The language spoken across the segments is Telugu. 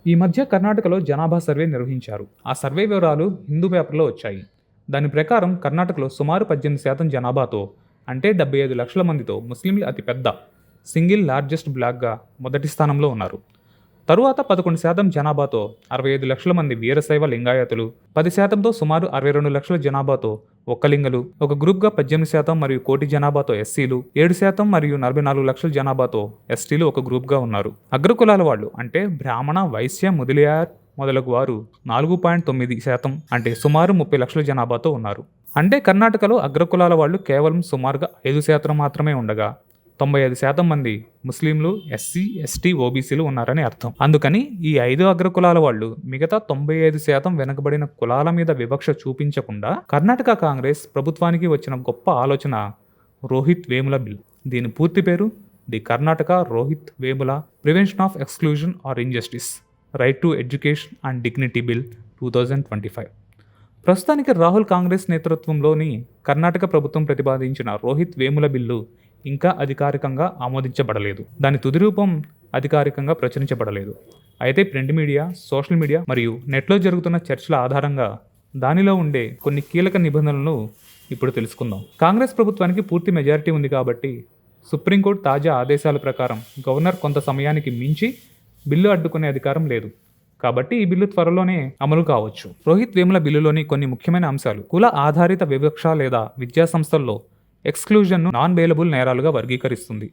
ఈ మధ్య కర్ణాటకలో జనాభా సర్వే నిర్వహించారు. ఆ సర్వే వివరాలు హిందూ పేపర్లో వచ్చాయి. దాని ప్రకారం కర్ణాటకలో సుమారు 18% జనాభాతో, అంటే 75 లక్షల మందితో ముస్లింలు అతిపెద్ద సింగిల్ లార్జెస్ట్ బ్లాక్గా మొదటి స్థానంలో ఉన్నారు. తరువాత 11% జనాభాతో 65 లక్షల మంది వీరశైవ లింగాయతులు, 10%తో సుమారు 62 లక్షల జనాభాతో ఒక్కలింగలు, ఒక గ్రూప్గా 18% మరియు కోటి జనాభాతో ఎస్సీలు, 7% మరియు 44 లక్షల జనాభాతో ఎస్టీలు ఒక గ్రూప్గా ఉన్నారు. అగ్రకులాల వాళ్ళు అంటే బ్రాహ్మణ, వైశ్య, ముదిలియార్ మొదలగు వారు 4.9% అంటే సుమారు 30 లక్షల జనాభాతో ఉన్నారు. అంటే కర్ణాటకలో అగ్రకులాల వాళ్ళు కేవలం సుమారుగా 5% మాత్రమే ఉండగా 95% మంది ముస్లింలు, ఎస్సీ, ఎస్టీ, ఓబీసీలు ఉన్నారని అర్థం. అందుకని ఈ 5 అగ్రకులాల వాళ్ళు మిగతా 95% వెనుకబడిన కులాల మీద వివక్ష చూపించకుండా కర్ణాటక కాంగ్రెస్ ప్రభుత్వానికి వచ్చిన గొప్ప ఆలోచన రోహిత్ వేముల బిల్. దీని పూర్తి పేరు the Karnataka Rohith Vemula prevention of exclusion or injustice right to education and dignity bill 2025. ప్రస్తుతానికి రాహుల్ కాంగ్రెస్ నేతృత్వంలోని కర్ణాటక ప్రభుత్వం ప్రతిపాదించిన రోహిత్ వేముల బిల్లు ఇంకా అధికారికంగా ఆమోదించబడలేదు. దాని తుది రూపం అధికారికంగా ప్రచురించబడలేదు. అయితే ప్రింట్ మీడియా, సోషల్ మీడియా మరియు నెట్లో జరుగుతున్న చర్చల ఆధారంగా దానిలో ఉండే కొన్ని కీలక నిబంధనలను ఇప్పుడు తెలుసుకుందాం. కాంగ్రెస్ ప్రభుత్వానికి పూర్తి మెజారిటీ ఉంది కాబట్టి సుప్రీంకోర్టు తాజా ఆదేశాల ప్రకారం గవర్నర్ కొంత సమయానికి మించి బిల్లు అడ్డుకునే అధికారం లేదు. కాబట్టి ఈ బిల్లు త్వరలోనే అమలు కావచ్చు. రోహిత్ వేముల బిల్లులోని కొన్ని ముఖ్యమైన అంశాలు: కుల ఆధారిత వివక్ష లేదా విద్యా సంస్థల్లో ఎక్స్క్లూజన్ను నాన్ బెయిలబుల్ నేరాలుగా వర్గీకరిస్తుంది.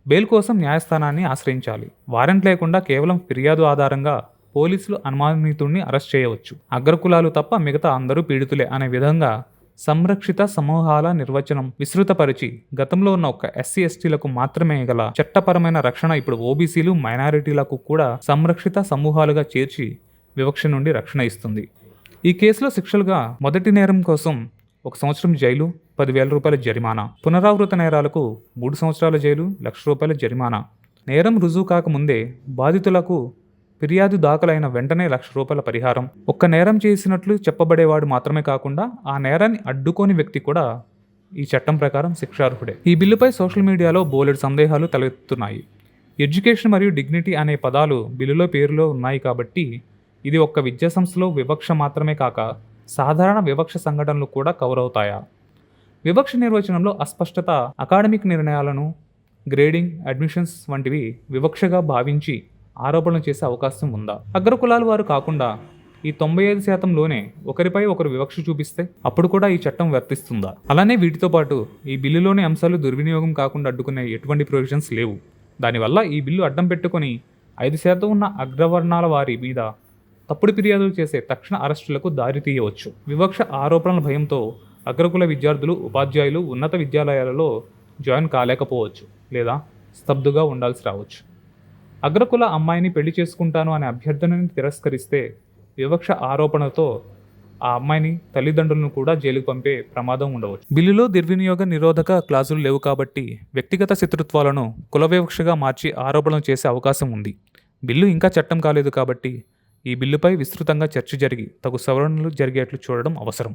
బెయిల్ కోసం న్యాయస్థానాన్ని ఆశ్రయించాలి. వారెంట్ లేకుండా కేవలం ఫిర్యాదు ఆధారంగా పోలీసులు అనుమానితుడిని అరెస్ట్ చేయవచ్చు. అగ్రకులాలు తప్ప మిగతా అందరూ పీడితులే అనే విధంగా సంరక్షిత సమూహాల నిర్వచనం విస్తృతపరిచి గతంలో ఉన్న ఒక ఎస్సీ, ఎస్టీలకు మాత్రమే గల చట్టపరమైన రక్షణ ఇప్పుడు ఓబీసీలు, మైనారిటీలకు కూడా సంరక్షిత సమూహాలుగా చేర్చి వివక్ష నుండి రక్షణ ఇస్తుంది. ఈ కేసులో శిక్షలుగా మొదటి నేరం కోసం 1 సంవత్సరం జైలు, 10,000 రూపాయల జరిమానా, పునరావృత నేరాలకు 3 సంవత్సరాల జైలు, ₹1,00,000 జరిమానా, నేరం రుజువు కాకముందే బాధితులకు ఫిర్యాదు దాఖలైన వెంటనే ₹1,00,000 పరిహారం, ఒక్క నేరం చేసినట్లు చెప్పబడేవాడు మాత్రమే కాకుండా ఆ నేరాన్ని అడ్డుకోని వ్యక్తి కూడా ఈ చట్టం ప్రకారం శిక్షార్హుడే. ఈ బిల్లుపై సోషల్ మీడియాలో బోలెడు సందేహాలు తలెత్తుతున్నాయి. ఎడ్యుకేషన్ మరియు డిగ్నిటీ అనే పదాలు బిల్లులో పేరులో ఉన్నాయి కాబట్టి ఇది ఒక్క విద్యా సంస్థలో వివక్ష మాత్రమే కాక సాధారణ వివక్ష సంఘటనలు కూడా కవర్ అవుతాయా? వివక్ష నిర్వచనంలో అస్పష్టత, అకాడమిక్ నిర్ణయాలను, గ్రేడింగ్, అడ్మిషన్స్ వంటివి వివక్షగా భావించి ఆరోపణలు చేసే అవకాశం ఉందా? అగ్రకులాల వారు కాకుండా ఈ 95%లోనే ఒకరిపై ఒకరు వివక్ష చూపిస్తే అప్పుడు కూడా ఈ చట్టం వర్తిస్తుందా? అలానే వీటితో పాటు ఈ బిల్లులోని అంశాలు దుర్వినియోగం కాకుండా అడ్డుకునే ఎటువంటి ప్రొవిజన్స్ లేవు. దానివల్ల ఈ బిల్లు అడ్డం పెట్టుకొని 5% ఉన్న అగ్రవర్ణాల వారి మీద తప్పుడు ఫిర్యాదులు చేసే తక్షణ అరెస్టులకు దారి తీయవచ్చు. వివక్ష ఆరోపణల భయంతో అగ్రకుల విద్యార్థులు, ఉపాధ్యాయులు ఉన్నత విద్యాలయాలలో జాయిన్ కాలేకపోవచ్చు లేదా స్తబ్దుగా ఉండాల్సి రావచ్చు. అగ్రకుల అమ్మాయిని పెళ్లి చేసుకుంటాను అనే అభ్యర్థనని తిరస్కరిస్తే వివక్ష ఆరోపణతో ఆ అమ్మాయిని, తల్లిదండ్రులను కూడా జైలుకు పంపే ప్రమాదం ఉండవచ్చు. బిల్లులో దుర్వినియోగ నిరోధక క్లాజులు లేవు కాబట్టి వ్యక్తిగత శత్రుత్వాలను కుల వివక్షగా మార్చి ఆరోపణలు చేసే అవకాశం ఉంది. బిల్లు ఇంకా చట్టం కాలేదు కాబట్టి ఈ బిల్లుపై విస్తృతంగా చర్చ జరిగి తగు సవరణలు జరిగేట్లు చూడడం అవసరం.